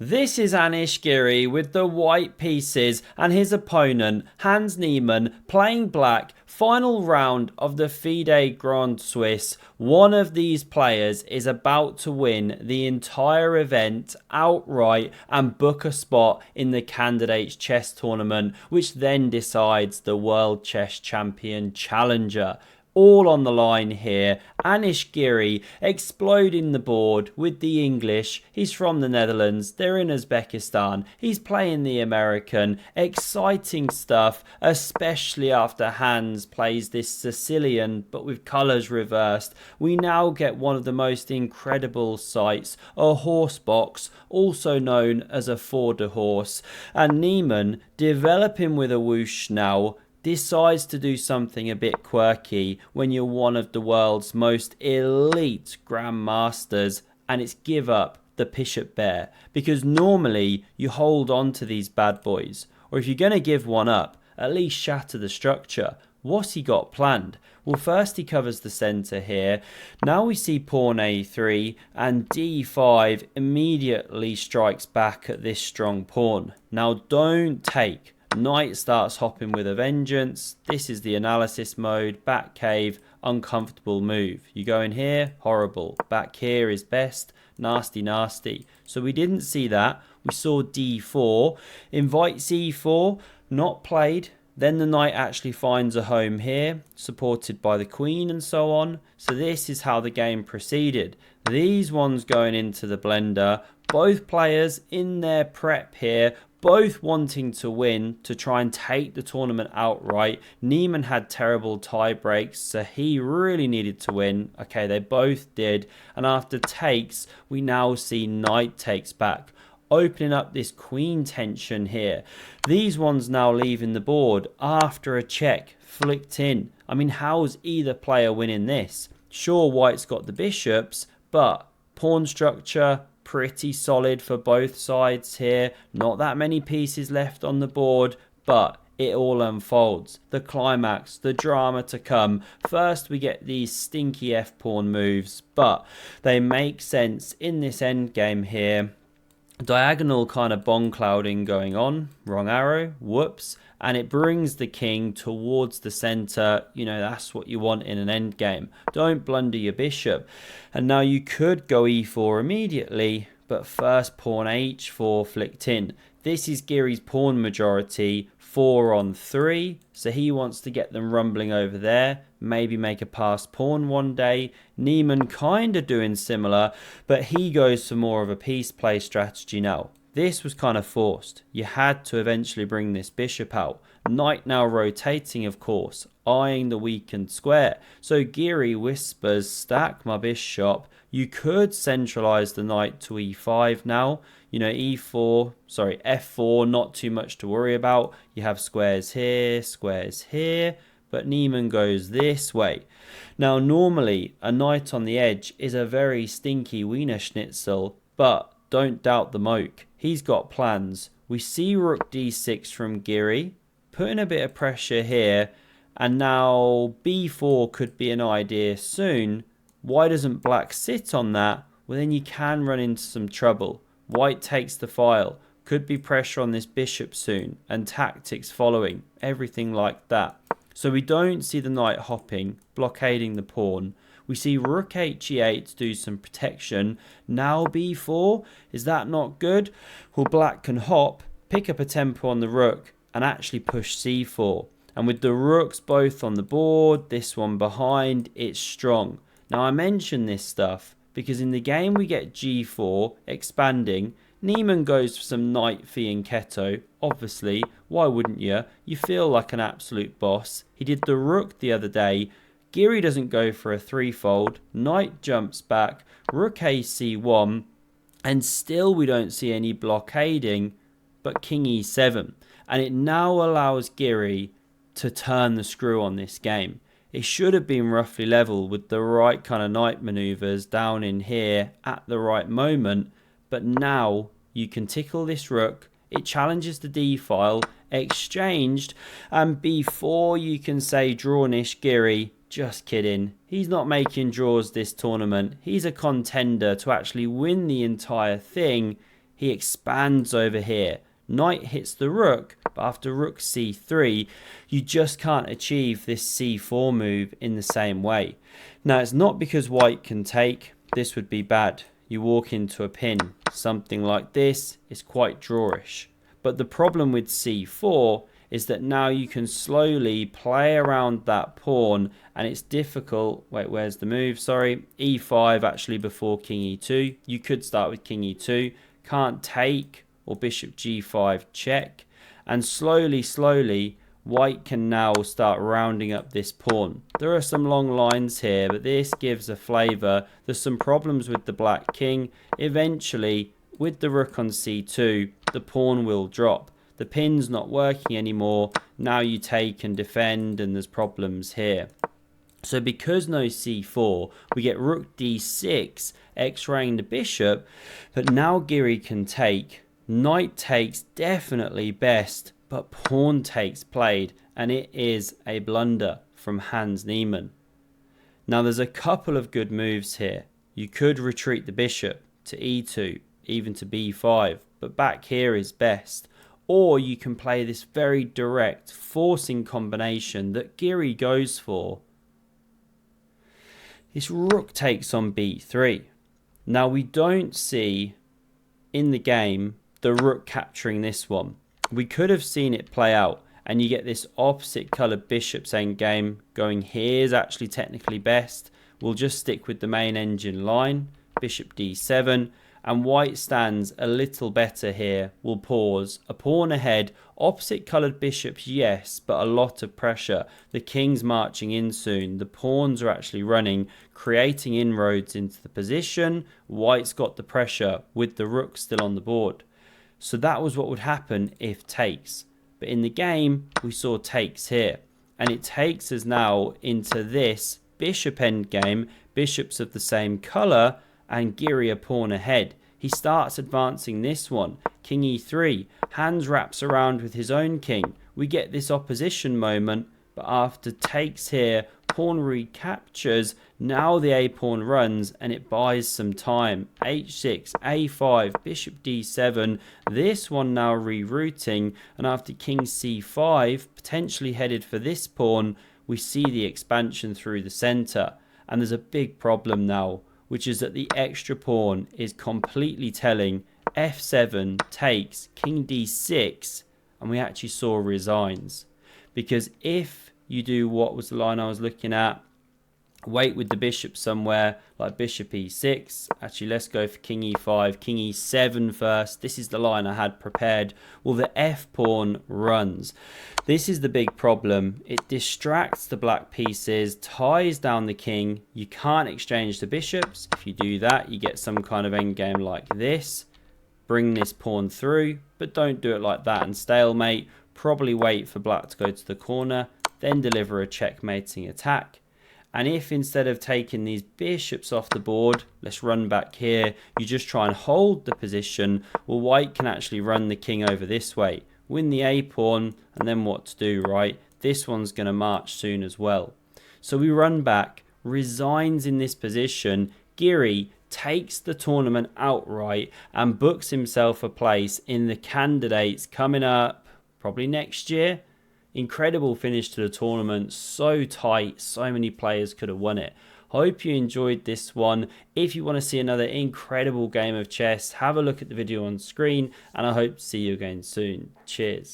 This is Anish Giri with the white pieces and his opponent Hans Niemann playing black. Final round of the FIDE Grand Swiss. One of these players is about to win the entire event outright and book a spot in the Candidates Chess Tournament, which then decides the World Chess Champion Challenger. All on the line here. Anish Giri exploding the board with the English. He's from the Netherlands. They're in Uzbekistan. He's playing the American. Exciting stuff, especially after Hans plays this Sicilian, but with colours reversed. We now get one of the most incredible sights, a horse box, also known as a four de horse. And Niemann developing with a whoosh now, decides to do something a bit quirky when you're one of the world's most elite grandmasters, and it's give up the bishop bear, because normally you hold on to these bad boys, or if you're going to give one up, at least shatter the structure. What's he got planned? Well, first he covers the centre here. Now we see pawn a3 and d5 immediately strikes back at this strong pawn. Now don't take. Knight starts hopping with a vengeance. This is the analysis mode. Back cave, uncomfortable move. You go in here, horrible. Back here is best, nasty, nasty. So we didn't see that. We saw d4. Invites e4, not played. Then the knight actually finds a home here, supported by the queen and so on. So this is how the game proceeded. These ones going into the blender. Both players in their prep here, both wanting to win to try and take the tournament outright. Niemann had terrible tie breaks, so he really needed to win. Okay, they both did. And after takes, we now see knight takes back, opening up this queen tension here. These ones now leaving the board after a check, flicked in. I mean, how's either player winning this? Sure, white's got the bishops, but pawn structure, pretty solid for both sides here. Not that many pieces left on the board, but it all unfolds. The climax, the drama to come. First we get these stinky f-pawn moves, but they make sense in this endgame here. Diagonal kind of bong clouding going on. Wrong arrow, whoops. And it brings the king towards the center. You know, that's what you want in an endgame. Don't blunder your bishop. And now you could go e4 immediately, but first pawn h4 flicked in. This is Giri's pawn majority, 4 on 3. So he wants to get them rumbling over there. Maybe make a passed pawn one day. Niemann kind of doing similar, but he goes for more of a piece play strategy now. This was kind of forced. You had to eventually bring this bishop out. Knight now rotating, of course, eyeing the weakened square. So Giri whispers, stack my bishop. You could centralize the knight to e5 now. You know, f4, not too much to worry about. You have squares here, but Niemann goes this way. Now, normally, a knight on the edge is a very stinky Wiener Schnitzel, but don't doubt the moke. He's got plans. We see rook d6 from Giri, putting a bit of pressure here, and now b4 could be an idea soon. Why doesn't black sit on that? Well, then you can run into some trouble. White takes the file. Could be pressure on this bishop soon, and tactics following, everything like that. So we don't see the knight hopping, blockading the pawn. We see rook he8 to do some protection. Now b4, is that not good? Well, black can hop, pick up a tempo on the rook, and actually push c4. And with the rooks both on the board, this one behind, it's strong. Now I mention this stuff because in the game we get g4 expanding. Niemann goes for some knight fianchetto. Obviously, why wouldn't you? You feel like an absolute boss. He did the rook the other day. Giri doesn't go for a threefold. Knight jumps back. Rook ac1. And still we don't see any blockading. But king e7. And it now allows Giri to turn the screw on this game. It should have been roughly level with the right kind of knight maneuvers down in here at the right moment. But now you can tickle this rook. It challenges the d file, exchanged, and before you can say drawnish Giri, just kidding. He's not making draws this tournament. He's a contender to actually win the entire thing. he expands over here. Knight hits the rook, but after rook c3, you just can't achieve this c4 move in the same way. Now, it's not because white can take. This would be bad. You walk into a pin. Something like this is quite drawish. But the problem with c4 is that now you can slowly play around that pawn, and it's difficult. Wait, where's the move? Sorry, e5 actually before king e2. You could start with king e2. Can't take, or bishop g5 check, and slowly white can now start rounding up this pawn. There are some long lines here, but this gives a flavor. There's some problems with the black king. Eventually, with the rook on c2, the pawn will drop. The pin's not working anymore. Now you take and defend, and there's problems here. So because no c4, we get rook d6, x-raying the bishop, but now Giri can take. Knight takes definitely best, but pawn takes played, and it is a blunder from Hans Niemann. Now there's a couple of good moves here. You could retreat the bishop to e2, even to b5, but back here is best. Or you can play this very direct, forcing combination that Giri goes for. This rook takes on b3. Now we don't see in the game the rook capturing this one. We could have seen it play out, and you get this opposite coloured bishop's endgame. Going here is actually technically best. We'll just stick with the main engine line, bishop d7, and white stands a little better here. We'll pause. A pawn ahead, opposite coloured bishops, yes, but a lot of pressure. The king's marching in soon. The pawns are actually running, creating inroads into the position. White's got the pressure with the rook still on the board. So that was what would happen if takes. But in the game, we saw takes here. And it takes us now into this bishop endgame, bishops of the same colour, and Giri a pawn ahead. He starts advancing this one. King e3. Hans wraps around with his own king. We get this opposition moment, but after takes here, pawn recaptures. Now the a pawn runs, and it buys some time. h6, a5, bishop d7. This one now rerouting, and after king c5, potentially headed for this pawn, we see the expansion through the center. And there's a big problem now, which is that the extra pawn is completely telling. f7 takes, king d6, and we actually saw resigns. Because if you do what was the line I was looking at, wait with the bishop somewhere, like bishop e6. Actually, let's go for king e5, king e7 first. This is the line I had prepared. Well, the f pawn runs. This is the big problem. It distracts the black pieces, ties down the king. You can't exchange the bishops. If you do that, you get some kind of endgame like this. Bring this pawn through, but don't do it like that and stalemate. Probably wait for black to go to the corner, then deliver a checkmating attack. And if instead of taking these bishops off the board, let's run back here, you just try and hold the position, well, white can actually run the king over this way, win the a pawn, and then what to do, right? This one's going to march soon as well. So we run back, resigns in this position. Giri takes the tournament outright and books himself a place in the candidates coming up probably next year. Incredible finish to the tournament, so tight, so many players could have won it. Hope you enjoyed this one. If you want to see another incredible game of chess, have a look at the video on screen, and I hope to see you again soon. Cheers.